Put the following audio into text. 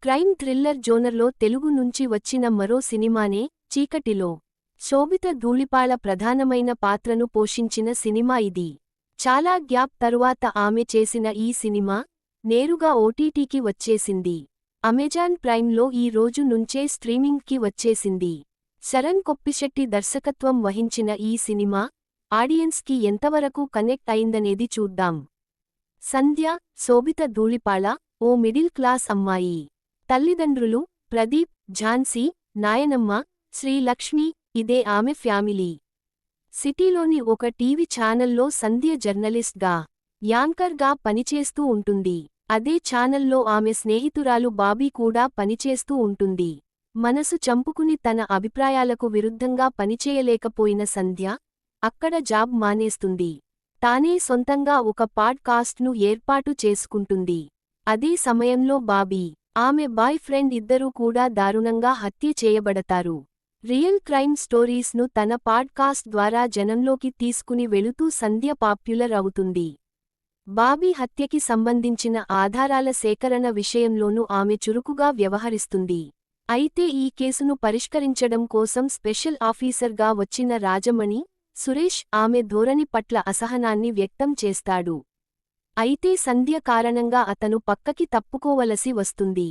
Crime thriller జోనర్లో Telugu నుంచి వచ్చిన మరో సినిమానే చీకటిలో. శోభిత ధూళిపాళ ప్రధానమైన పాత్రను పోషించిన సినిమా ఇది. చాలా గ్యాప్ తరువాత ఆమె చేసిన ఈ సినిమా నేరుగా ఓటీటీకి వచ్చేసింది. అమెజాన్ ప్రైమ్లో ఈ రోజు నుంచే స్ట్రీమింగ్కి వచ్చేసింది. శరణ్ కొప్పిశెట్టి దర్శకత్వం వహించిన ఈ సినిమా ఆడియన్స్కి ఎంతవరకు కనెక్ట్ అయిందనేది చూద్దాం. సంధ్య, శోభిత ధూళిపాళ ఓ మిడిల్ క్లాస్ అమ్మాయి. తల్లిదండ్రులు ప్రదీప్, ఝాన్సీ, నాయనమ్మ, శ్రీలక్ష్మి. ఇదే ఆమె ఫ్యామిలీ. సిటీలోని ఒక టీవీ ఛానల్లో సంధ్య జర్నలిస్ట్గా, యాంకర్గా పనిచేస్తూ ఉంటుంది. అదే ఛానల్లో ఆమె స్నేహితురాలు బాబీ కూడా పనిచేస్తూ ఉంటుంది. మనసు చంపుకుని తన అభిప్రాయాలకు విరుద్ధంగా పనిచేయలేకపోయిన సంధ్య అక్కడ జాబ్ మానేస్తుంది. తానే సొంతంగా ఒక పాడ్కాస్ట్ను ఏర్పాటు చేసుకుంటుంది. అదే సమయంలో బాబీ, ఆమె బాయ్ ఫ్రెండ్ ఇద్దరూ కూడా దారుణంగా హత్య చేయబడతారు. రియల్ క్రైమ్ స్టోరీస్ను తన పాడ్కాస్ట్ ద్వారా జనంలోకి తీసుకుని వెళుతూ సంధ్య పాప్యులర్ అవుతుంది. బాబీ హత్యకి సంబంధించిన ఆధారాల సేకరణ విషయంలోనూ ఆమె చురుకుగా వ్యవహరిస్తుంది. అయితే ఈ కేసును పరిష్కరించడం కోసం స్పెషల్ ఆఫీసర్గా వచ్చిన రాజమణి, సురేష్ ఆమె ధోరణి పట్ల అసహనాన్ని వ్యక్తం చేస్తాడు. అయితే సంధ్య కారణంగా అతను పక్కకి తప్పుకోవలసి వస్తుంది.